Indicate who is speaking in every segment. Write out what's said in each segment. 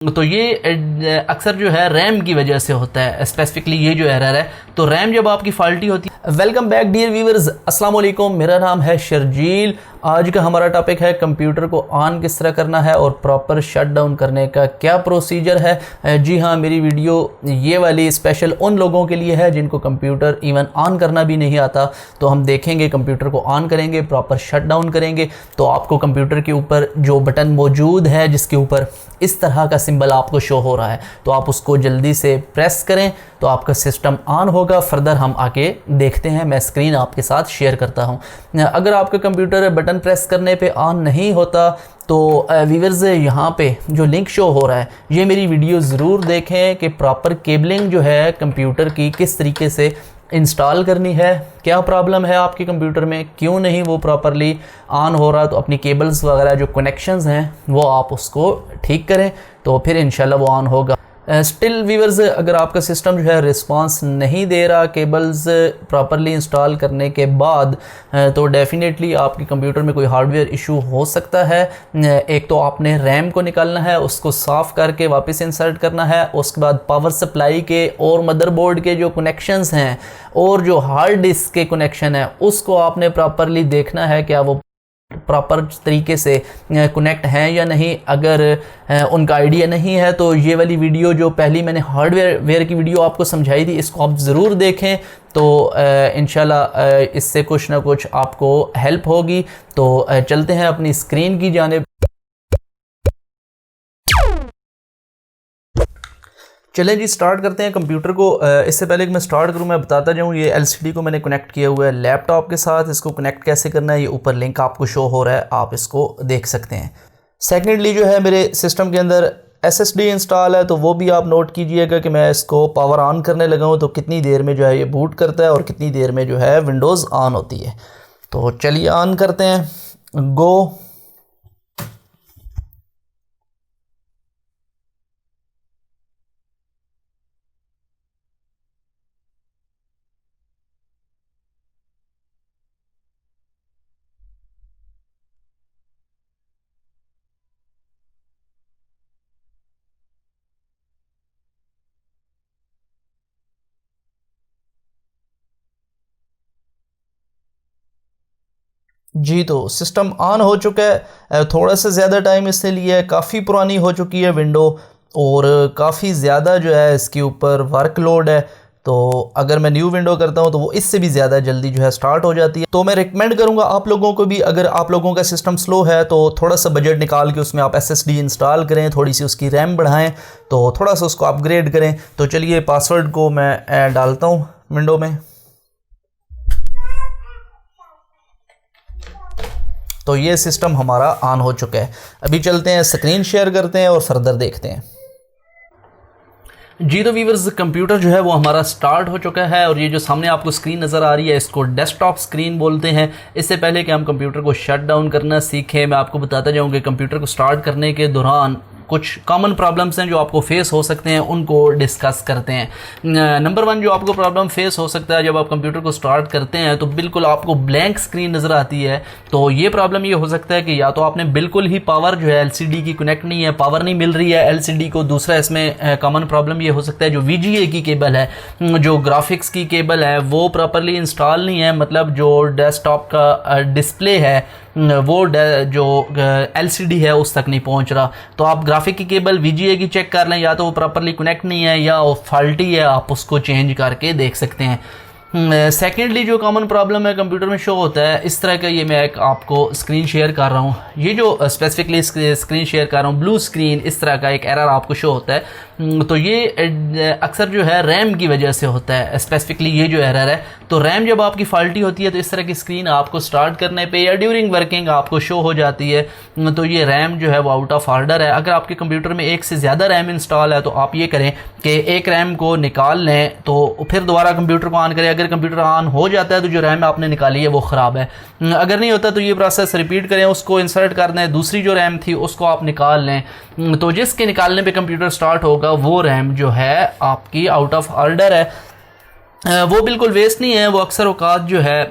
Speaker 1: तो ये अक्सर जो है रैम की वजह से होता है, स्पेसिफिकली ये जो एरर है। तो रैम जब आपकी फॉल्टी होती है। वेलकम बैक डियर व्यूअर्स, अस्सलाम वालेकुम, मेरा नाम है शर्जील। आज का हमारा टॉपिक है कंप्यूटर को ऑन किस तरह करना है और प्रॉपर शट डाउन करने का क्या प्रोसीजर है। जी हाँ, मेरी वीडियो ये वाली स्पेशल उन लोगों के लिए है जिनको कंप्यूटर इवन ऑन करना भी नहीं आता। तो हम देखेंगे, कंप्यूटर को ऑन करेंगे, प्रॉपर शट डाउन करेंगे, तो आपको कंप्यूटर के ऊपर जो बटन मौजूद है जिसके ऊपर इस तरह का सिंबल आपको शो हो रहा है, तो आप उसको जल्दी से प्रेस करें तो आपका सिस्टम ऑन होगा। फर्दर हम आके देखते हैं, मैं स्क्रीन आपके साथ शेयर करता हूं। अगर आपका कंप्यूटर बटन प्रेस करने पे ऑन नहीं होता तो व्यूअर्स, यहाँ पे जो लिंक शो हो रहा है ये मेरी वीडियो ज़रूर देखें कि प्रॉपर केबलिंग जो है कंप्यूटर की किस तरीके से इंस्टॉल करनी है, क्या प्रॉब्लम है आपके कंप्यूटर में, क्यों नहीं वो प्रॉपरली ऑन हो रहा। तो अपनी केबल्स वगैरह जो कनेक्शंस हैं वो आप उसको ठीक करें तो फिर इंशाल्लाह वो ऑन होगा। स्टिल व्यूअर्स, अगर आपका सिस्टम जो है रिस्पांस नहीं दे रहा केबल्स प्रॉपरली इंस्टॉल करने के बाद, तो डेफिनेटली आपके कंप्यूटर में कोई हार्डवेयर इशू हो सकता है। एक तो आपने रैम को निकालना है, उसको साफ़ करके वापस इंसर्ट करना है। उसके बाद पावर सप्लाई के और मदरबोर्ड के जो कनेक्शंस हैं और जो हार्ड डिस्क के कनेक्शन है उसको आपने प्रॉपरली देखना है क्या वो प्रॉपर तरीके से कनेक्ट हैं या नहीं। अगर उनका आइडिया नहीं है तो ये वाली वीडियो जो पहली मैंने हार्डवेयर की वीडियो आपको समझाई थी, इसको आप ज़रूर देखें तो इंशाल्लाह इससे कुछ ना कुछ आपको हेल्प होगी। तो चलते हैं अपनी स्क्रीन की जानिब। चलें जी, स्टार्ट करते हैं कंप्यूटर को। इससे पहले कि मैं स्टार्ट करूं मैं बताता जाऊं, ये एलसीडी को मैंने कनेक्ट किया हुआ है लैपटॉप के साथ। इसको कनेक्ट कैसे करना है ये ऊपर लिंक आपको शो हो रहा है, आप इसको देख सकते हैं। सेकेंडली जो है मेरे सिस्टम के अंदर एसएसडी इंस्टॉल है, तो वो भी आप नोट कीजिएगा कि मैं इसको पावर ऑन करने लगा हूँ तो कितनी देर में जो है ये बूट करता है और कितनी देर में जो है विंडोज़ ऑन होती है। तो चलिए ऑन करते हैं, गो। जी, तो सिस्टम ऑन हो चुका है। थोड़ा सा ज़्यादा टाइम इससे लिया है, काफ़ी पुरानी हो चुकी है विंडो और काफ़ी ज़्यादा जो है इसके ऊपर वर्कलोड है। तो अगर मैं न्यू विंडो करता हूं तो वो इससे भी ज़्यादा जल्दी जो है स्टार्ट हो जाती है। तो मैं रिकमेंड करूंगा आप लोगों को भी, अगर आप लोगों का सिस्टम स्लो है तो थोड़ा सा बजट निकाल के उसमें आप एसएसडी इंस्टॉल करें, थोड़ी सी उसकी रैम बढ़ाएं, तो थोड़ा सा उसको अपग्रेड करें। तो चलिए पासवर्ड को मैं डालता हूँ विंडो में। तो ये सिस्टम हमारा ऑन हो चुका है। अभी चलते हैं, स्क्रीन शेयर करते हैं और फर्दर देखते हैं। जी, तो व्यूअर्स, कंप्यूटर जो है वो हमारा स्टार्ट हो चुका है और ये जो सामने आपको स्क्रीन नज़र आ रही है इसको डेस्कटॉप स्क्रीन बोलते हैं। इससे पहले कि हम कंप्यूटर को शट डाउन करना सीखें, मैं आपको बताता जाऊँ कि कंप्यूटर को स्टार्ट करने के दौरान कुछ कॉमन प्रॉब्लम्स हैं जो आपको फेस हो सकते हैं, उनको डिस्कस करते हैं। नंबर 1 जो आपको प्रॉब्लम फेस हो सकता है जब आप कंप्यूटर को स्टार्ट करते हैं तो बिल्कुल आपको ब्लैंक स्क्रीन नज़र आती है। तो ये प्रॉब्लम ये हो सकता है कि या तो आपने बिल्कुल ही पावर जो है एलसीडी की कनेक्ट नहीं है, पावर नहीं मिल रही है एलसीडी को। दूसरा इसमें कॉमन प्रॉब्लम ये हो सकता है जो VGA की केबल है, जो ग्राफिक्स की केबल है वो प्रॉपरली इंस्टॉल नहीं है, मतलब जो डेस्कटॉप का डिस्प्ले है वो जो एलसीडी है उस तक नहीं पहुंच रहा। तो आप ग्राफिक की केबल VGA की चेक कर लें, या तो वो प्रॉपरली कनेक्ट नहीं है या वो फॉल्टी है, आप उसको चेंज करके देख सकते हैं। सेकेंडली जो कॉमन प्रॉब्लम है कंप्यूटर में शो होता है इस तरह का, ये मैं एक आपको स्क्रीन शेयर कर रहा हूँ, ये जो स्पेसिफिकली स्क्रीन शेयर कर रहा हूँ ब्लू स्क्रीन, इस तरह का एक एरर आपको शो होता है। तो ये अक्सर जो है रैम की वजह से होता है, स्पेसिफिकली ये जो एरर है। तो रैम जब आपकी फॉल्टी होती है तो इस तरह की स्क्रीन आपको स्टार्ट करने पे या ड्यूरिंग वर्किंग आपको शो हो जाती है। तो ये रैम जो है वो आउट ऑफ ऑर्डर है। अगर आपके कंप्यूटर में एक से ज़्यादा रैम इंस्टॉल है तो आप ये करें कि एक रैम को निकाल लें, तो फिर दोबारा कंप्यूटर को ऑन करें। अगर कंप्यूटर ऑन हो जाता है तो जो रैम आपने निकाली है वो ख़राब है। अगर नहीं होता तो ये प्रोसेस रिपीट करें, उसको इंसर्ट कर दें, दूसरी जो रैम थी उसको आप निकाल लें। तो जिसके निकालने पे कंप्यूटर स्टार्ट होगा वो रैम जो है आपकी आउट ऑफ ऑर्डर है। वो बिल्कुल वेस्ट नहीं है, वो अक्सर औकात जो है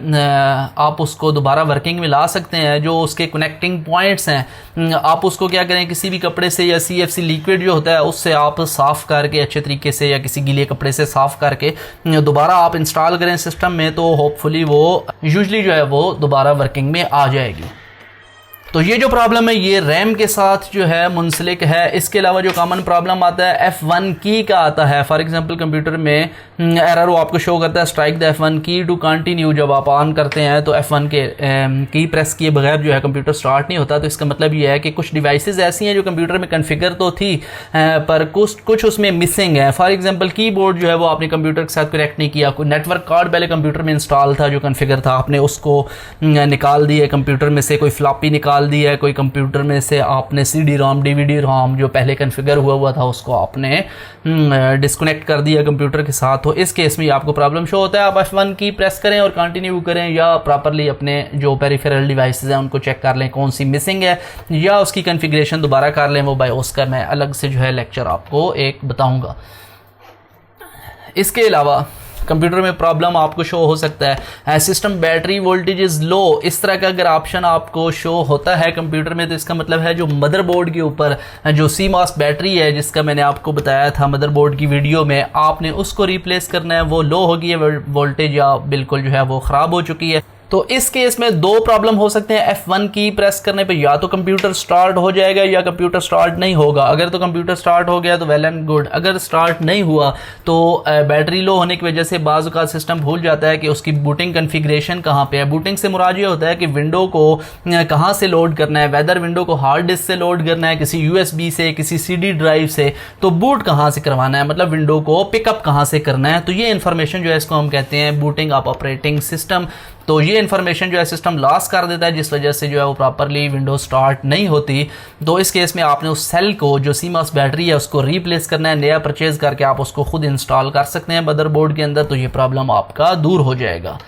Speaker 1: आप उसको दोबारा वर्किंग में ला सकते हैं। जो उसके कनेक्टिंग पॉइंट्स हैं आप उसको क्या करें, किसी भी कपड़े से या CFC लिक्विड जो होता है उससे आप साफ़ करके अच्छे तरीके से या किसी गीले कपड़े से साफ़ करके दोबारा आप इंस्टॉल करें सिस्टम में, तो होपफुली वो यूजली जो है वो दोबारा वर्किंग में आ जाएगी। तो ये जो प्रॉब्लम है ये रैम के साथ जो है मुंसलिक है। इसके अलावा जो कॉमन प्रॉब्लम आता है F1 की का आता है। फॉर एग्जांपल कंप्यूटर में एरर वो आपको शो करता है स्ट्राइक द F1 की टू कंटिन्यू। जब आप ऑन करते हैं तो F1 के की प्रेस किए बगैर जो है कंप्यूटर स्टार्ट नहीं होता। तो इसका मतलब ये है कि कुछ डिवाइसेस ऐसी हैं जो कंप्यूटर में कन्फिगर तो थी पर कुछ उसमें मिसिंग है। फॉर एग्जाम्पल कीबोर्ड जो है वो आपने कंप्यूटर के साथ कनेक्ट नहीं किया, कोई नेटवर्क कार्ड पहले कंप्यूटर में इंस्टॉल था जो कन्फिगर था, आपने उसको निकाल दिया कंप्यूटर में से, कोई फ्लॉपी निकाल दी है, कोई कंप्यूटर में से आपने CD-ROM DVD-ROM जो पहले कॉन्फ़िगर हुआ था उसको आपने डिस्कनेक्ट कर दिया कंप्यूटर के साथ। तो इस केस में आपको प्रॉब्लम शो होता है। आप F1 की प्रेस करें और कंटिन्यू करें या प्रॉपरली अपने जो पेरिफेरल डिवाइसेस हैं उनको चेक कर लें कौन सी मिसिंग है या उसकी कॉन्फ़िगरेशन दोबारा कर लें। वो बायोस का मैं अलग से जो है लेक्चर आपको एक बताऊँगा। इसके अलावा कंप्यूटर में प्रॉब्लम आपको शो हो सकता है system battery voltage is low. इस तरह का अगर ऑप्शन आपको शो होता है कंप्यूटर में तो इसका मतलब है जो मदरबोर्ड के ऊपर जो CMOS बैटरी है जिसका मैंने आपको बताया था मदरबोर्ड की वीडियो में, आपने उसको रिप्लेस करना है। वो लो हो गई है वोल्टेज या बिल्कुल जो है वो ख़राब हो चुकी है। तो इस केस में दो प्रॉब्लम हो सकते हैं। F1 की प्रेस करने पे या तो कंप्यूटर स्टार्ट हो जाएगा या कंप्यूटर स्टार्ट नहीं होगा। अगर तो कंप्यूटर स्टार्ट हो गया तो वेल एंड गुड, अगर स्टार्ट नहीं हुआ तो बैटरी लो होने की वजह से बाज़ का सिस्टम भूल जाता है कि उसकी बूटिंग कन्फिग्रेशन कहाँ पे है। बूटिंग से मुराद ये होता है कि विंडो को कहाँ से लोड करना है, वेदर विंडो को हार्ड डिस्क से लोड करना है, किसी USB से, किसी CD ड्राइव से, तो बूट कहाँ से करवाना है, मतलब विंडो को पिकअप कहाँ से करना है। तो ये इन्फॉर्मेशन जो है इसको हम कहते हैं बूटिंग ऑफ ऑपरेटिंग सिस्टम। तो ये इन्फॉर्मेशन जो है सिस्टम लॉस कर देता है जिस वजह से जो है वो प्रॉपरली विंडो स्टार्ट नहीं होती। तो इस केस में आपने उस सेल को जो CMOS बैटरी है उसको रिप्लेस करना है, नया परचेज करके आप उसको खुद इंस्टॉल कर सकते हैं मदरबोर्ड के अंदर। तो ये प्रॉब्लम आपका दूर हो जाएगा।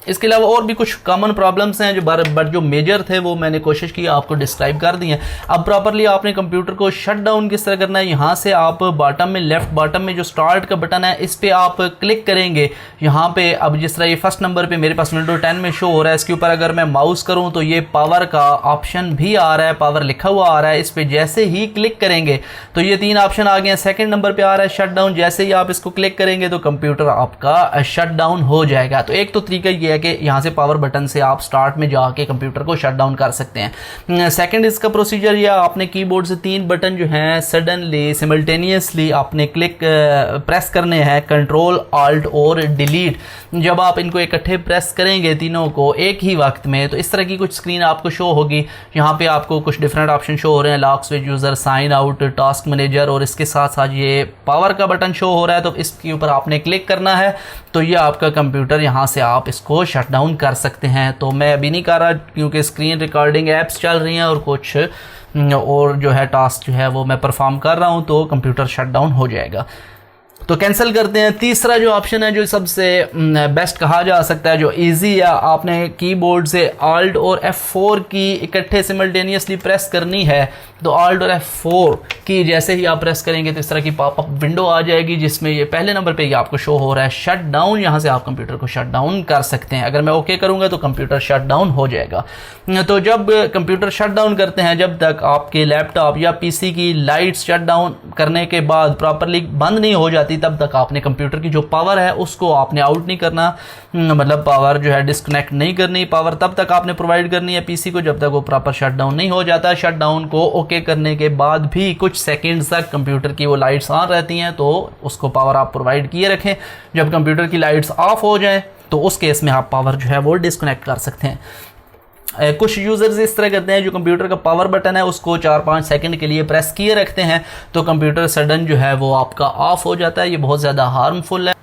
Speaker 1: इसके अलावा और भी कुछ कॉमन प्रॉब्लम्स हैं बट जो मेजर थे वो मैंने कोशिश की आपको डिस्क्राइब कर दी हैं। अब प्रॉपरली आपने कंप्यूटर को शट डाउन किस तरह करना है, यहाँ से आप बॉटम में लेफ्ट बॉटम में जो स्टार्ट का बटन है इस पर आप क्लिक करेंगे। यहाँ पे अब जिस तरह ये फर्स्ट नंबर पे मेरे पास विंडो 10 में शो हो रहा है, इसके ऊपर अगर मैं माउस करूँ तो ये पावर का ऑप्शन भी आ रहा है, पावर लिखा हुआ आ रहा है। इस पर जैसे ही क्लिक करेंगे तो ये तीन ऑप्शन आ गए हैं। सेकेंड नंबर पर आ रहा है शट डाउन, जैसे ही आप इसको क्लिक करेंगे तो कंप्यूटर आपका शट डाउन हो जाएगा। तो एक तो तरीका ये कि यहाँ से पावर बटन से आप स्टार्ट में जाके कंप्यूटर को शट डाउन कर सकते हैं। सेकंड इसका प्रोसीजर या आपने कीबोर्ड से तीन बटन जो हैं सडनली सिमल्टेनियसली आपने क्लिक प्रेस करने हैं, कंट्रोल ऑल्ट और डिलीट। जब आप इनको इकट्ठे प्रेस करेंगे तीनों को एक ही वक्त में तो इस तरह की कुछ स्क्रीन आपको शो होगी। यहाँ पे आपको कुछ डिफरेंट ऑप्शन शो हो रहे हैं, lock switch user, sign out, task manager और इसके साथ साथ ये पावर का बटन शो हो रहा है। तो इसके ऊपर आपने क्लिक करना है तो ये आपका कंप्यूटर यहाँ से आप इसको शट डाउन कर सकते हैं। तो मैं अभी नहीं कर रहा क्योंकि स्क्रीन रिकॉर्डिंग ऐप्स चल रही हैं और कुछ और जो है टास्क जो है वो मैं परफॉर्म कर रहा हूँ, तो कंप्यूटर शट डाउन हो जाएगा। तो कैंसिल करते हैं। तीसरा जो ऑप्शन है जो सबसे बेस्ट कहा जा सकता है, जो इजी है, आपने कीबोर्ड से ऑल्ट और F4 की इकट्ठे सिमल्टेनियसली प्रेस करनी है। तो ऑल्ट और F4 की जैसे ही आप प्रेस करेंगे तो इस तरह की पॉपअप विंडो आ जाएगी जिसमें ये पहले नंबर पे ये आपको शो हो रहा है शट डाउन। यहाँ से आप कंप्यूटर को शट डाउन कर सकते हैं। अगर मैं ओके करूँगा तो कंप्यूटर शट डाउन हो जाएगा। तो जब कंप्यूटर शट डाउन करते हैं, जब तक आपके लैपटॉप या PC की लाइट्स शट डाउन करने के बाद प्रॉपरली बंद नहीं हो जाती, तब तक आपने कंप्यूटर की जो पावर है उसको आपने आउट नहीं करना, मतलब पावर जो है डिस्कनेक्ट नहीं करनी। पावर तब तक आपने प्रोवाइड करनी है PC को जब तक वो प्रॉपर शट डाउन नहीं हो जाता। शट डाउन को ओके करने के बाद भी कुछ सेकंड्स तक कंप्यूटर की वो लाइट्स ऑन रहती हैं, तो उसको पावर आप प्रोवाइड किए रखें। जब कंप्यूटर की लाइट्स ऑफ हो जाएं तो उस केस में आप पावर जो है वो डिस्कनेक्ट कर सकते हैं। कुछ यूज़र्स इस तरह करते हैं जो कंप्यूटर का पावर बटन है उसको 4-5 सेकंड के लिए प्रेस किए रखते हैं तो कंप्यूटर सडन जो है वो आपका ऑफ हो जाता है। ये बहुत ज़्यादा हार्मफुल है।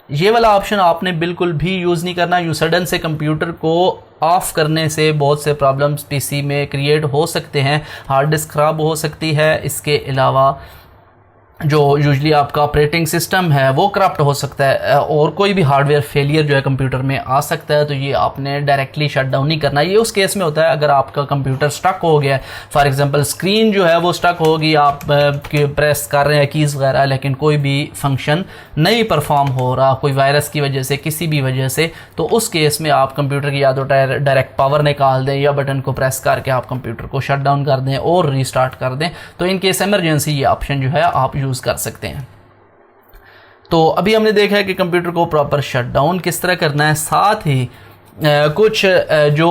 Speaker 1: ये वाला ऑप्शन आपने बिल्कुल भी यूज़ नहीं करना। यूँ सडन से कंप्यूटर को ऑफ़ करने से बहुत से प्रॉब्लम्स PC में क्रिएट हो सकते हैं, हार्ड डिस्क ख़राब हो सकती है। इसके अलावा जो यूजली आपका ऑपरेटिंग सिस्टम है वो करप्ट हो सकता है और कोई भी हार्डवेयर फेलियर जो है कंप्यूटर में आ सकता है, तो ये आपने डायरेक्टली शट डाउन नहीं करना। ये उस केस में होता है अगर आपका कंप्यूटर स्टक हो गया है, फॉर एग्जांपल स्क्रीन जो है वो स्टक होगी, आप प्रेस कर रहे हैं कीज़ वगैरह लेकिन कोई भी फंक्शन नहीं परफॉर्म हो रहा, कोई वायरस की वजह से, किसी भी वजह से, तो उस केस में आप कंप्यूटर की या तो डायरेक्ट पावर निकाल दें या बटन को प्रेस करके आप कंप्यूटर को शट डाउन कर दें और रीस्टार्ट कर दें। तो इन केस इमरजेंसी ये ऑप्शन जो है आप यूज़ कर सकते हैं। तो अभी हमने देखा है कि कंप्यूटर को प्रॉपर शट डाउन किस तरह करना है, साथ ही कुछ जो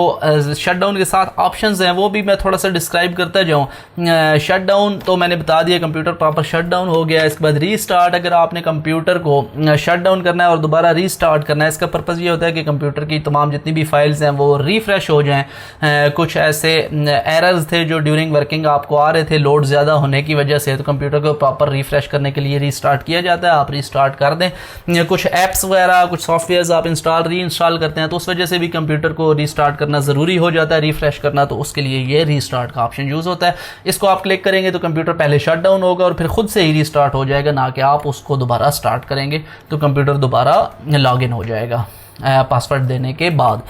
Speaker 1: शट डाउन के साथ ऑप्शंस हैं वो भी मैं थोड़ा सा डिस्क्राइब करता जाऊँ। शट डाउन तो मैंने बता दिया, कंप्यूटर प्रॉपर शट डाउन हो गया है। इसके बाद रीस्टार्ट, अगर आपने कंप्यूटर को शट डाउन करना है और दोबारा रीस्टार्ट करना है, इसका पर्पज़ ये होता है कि कंप्यूटर की तमाम जितनी भी फाइल्स हैं वो रीफ्रेश हो जाएँ। कुछ ऐसे एरर्स थे जो ड्यूरिंग वर्किंग आपको आ रहे थे लोड ज़्यादा होने की वजह से, तो कंप्यूटर को प्रॉपर रिफ्रेश करने के लिए रीस्टार्ट किया जाता है। आप रीस्टार्ट कर दें। कुछ ऐप्स वगैरह, कुछ सॉफ्टवेयर आप री इंस्टॉल करते हैं तो उस वजह से भी कंप्यूटर को रीस्टार्ट करना ज़रूरी हो जाता है, रिफ्रेश करना, तो उसके लिए ये रीस्टार्ट का ऑप्शन यूज़ होता है। इसको आप क्लिक करेंगे तो कंप्यूटर पहले शट डाउन होगा और फिर खुद से ही रीस्टार्ट हो जाएगा, ना कि आप उसको दोबारा स्टार्ट करेंगे तो कंप्यूटर दोबारा लॉगिन हो जाएगा पासवर्ड देने के बाद।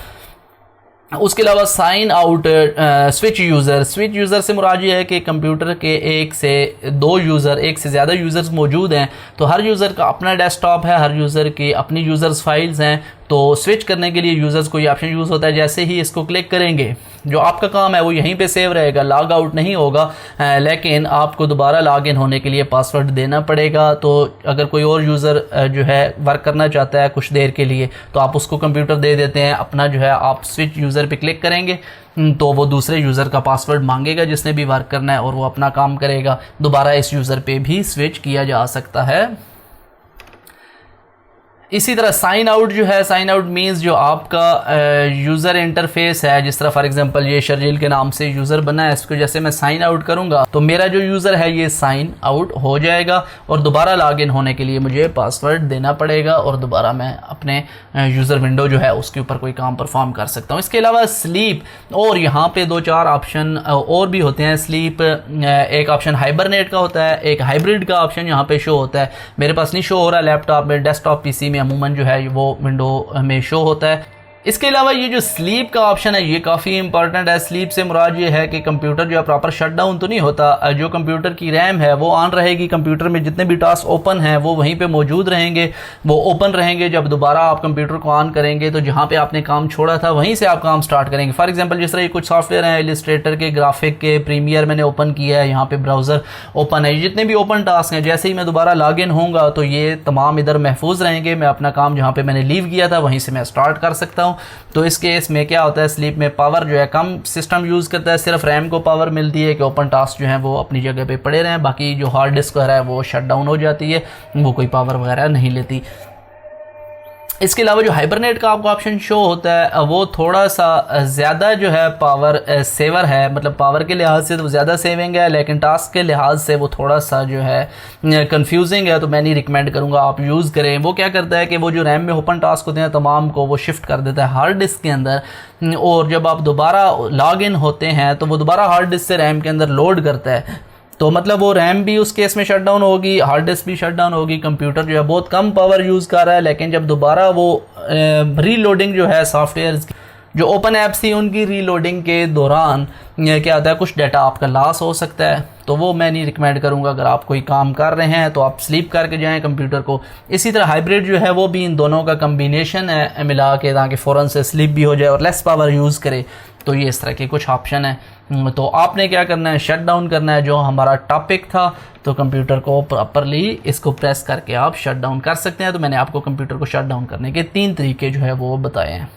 Speaker 1: उसके अलावा साइन आउट, स्विच यूज़र से मुराद ये है कि कंप्यूटर के एक से दो यूज़र, एक से ज़्यादा यूज़र्स मौजूद हैं, तो हर यूज़र का अपना डेस्कटॉप है, हर यूज़र की अपनी यूज़र्स फाइल्स हैं, तो स्विच करने के लिए यूज़र्स को ये ऑप्शन यूज़ होता है। जैसे ही इसको क्लिक करेंगे जो आपका काम है वो यहीं पे सेव रहेगा, लॉग आउट नहीं होगा, लेकिन आपको दोबारा लॉग इन होने के लिए पासवर्ड देना पड़ेगा। तो अगर कोई और यूज़र जो है वर्क करना चाहता है कुछ देर के लिए तो आप उसको कंप्यूटर दे देते हैं अपना, जो है आप स्विच यूज़र पे क्लिक करेंगे तो वो दूसरे यूज़र का पासवर्ड मांगेगा जिसने भी वर्क करना है और वो अपना काम करेगा। दोबारा इस यूज़र पे भी स्विच किया जा सकता है। इसी तरह साइन आउट जो है, साइन आउट मीन्स जो आपका यूज़र इंटरफेस है, जिस तरह फॉर एग्जांपल ये शर्जील के नाम से यूज़र बना है, इसको जैसे मैं साइन आउट करूँगा तो मेरा जो यूज़र है ये साइन आउट हो जाएगा और दोबारा लॉगिन होने के लिए मुझे पासवर्ड देना पड़ेगा और दोबारा मैं अपने यूज़र विंडो जो है उसके ऊपर कोई काम परफॉर्म कर सकता हूँ। इसके अलावा स्लीप, और यहाँ पे दो चार ऑप्शन और भी होते हैं। स्लीप, एक ऑप्शन हाइबरनेट का होता है, एक हाइब्रिड का ऑप्शन यहाँ पे शो होता है। मेरे पास नहीं शो हो रहा लैपटॉप में, डेस्कटॉप पीसी में अमूमन जो है वो विंडो में शो होता है। इसके अलावा ये जो स्लीप का ऑप्शन है ये काफ़ी इंपॉर्टेंट है। स्लीप से मुराद ये है कि कंप्यूटर जो है प्रॉपर शट डाउन तो नहीं होता, जो कंप्यूटर की रैम है वो ऑन रहेगी, कंप्यूटर में जितने भी टास्क ओपन हैं वो वहीं पे मौजूद रहेंगे, वो ओपन रहेंगे। जब दोबारा आप कंप्यूटर को ऑन करेंगे तो जहाँ पे आपने काम छोड़ा था वहीं से आप काम स्टार्ट करेंगे। फॉर एग्जाम्पल जिस तरह कुछ सॉफ्टवेयर हैं, इलिस्ट्रेटर के, ग्राफिक के, प्रीमियर मैंने ओपन किया है, यहाँ पे ब्राउज़र ओपन है, जितने भी ओपन टास्क हैं जैसे ही मैं दोबारा लॉग इन होऊंगा तो ये तमाम इधर महफूज रहेंगे। मैं अपना काम जहाँ पे मैंने लीव किया था वहीं से मैं स्टार्ट कर सकता हूँ। तो इस केस में क्या होता है, स्लीप में पावर जो है कम सिस्टम यूज़ करता है, सिर्फ रैम को पावर मिलती है कि ओपन टास्क जो है वो अपनी जगह पे पड़े रहें, बाकी जो हार्ड डिस्क वगैरह है वो शट डाउन हो जाती है, वो कोई पावर वगैरह नहीं लेती। इसके अलावा जो हाइबरनेट का आपको ऑप्शन शो होता है वो थोड़ा सा ज़्यादा जो है पावर सेवर है, मतलब पावर के लिहाज से तो ज़्यादा सेविंग है, लेकिन टास्क के लिहाज से वो थोड़ा सा जो है कंफ्यूजिंग है, तो मैं नहीं रिकमेंड करूँगा आप यूज़ करें। वो क्या करता है कि वो जो रैम में ओपन टास्क होते हैं तमाम को वो शिफ्ट कर देता है हार्ड डिस्क के अंदर, और जब आप दोबारा लॉग इन होते हैं तो वो दोबारा हार्ड डिस्क से रैम के अंदर लोड करता है। तो मतलब वो रैम भी उस केस में शट डाउन होगी, हार्ड डिस्क भी शट डाउन होगी, कंप्यूटर जो है बहुत कम पावर यूज़ कर रहा है। लेकिन जब दोबारा वो रीलोडिंग जो है सॉफ्टवेयर जो ओपन ऐप्स थी उनकी रीलोडिंग के दौरान क्या होता है, कुछ डाटा आपका लॉस हो सकता है, तो वो मैं नहीं रिकमेंड करूँगा। अगर आप कोई काम कर रहे हैं तो आप स्लीप करके जाएं कंप्यूटर को। इसी तरह हाइब्रिड जो है वो भी इन दोनों का कम्बिनेशन है मिला के, ताकि फ़ौरन से स्लीप भी हो जाए और लेस पावर यूज़ करे। तो ये इस तरह के कुछ ऑप्शन है। तो आपने क्या करना है, शट डाउन करना है जो हमारा टॉपिक था। तो कंप्यूटर को प्रॉपरली इसको प्रेस करके आप शट डाउन कर सकते हैं। तो मैंने आपको कंप्यूटर को शट डाउन करने के 3 तरीके जो है वो बताए हैं।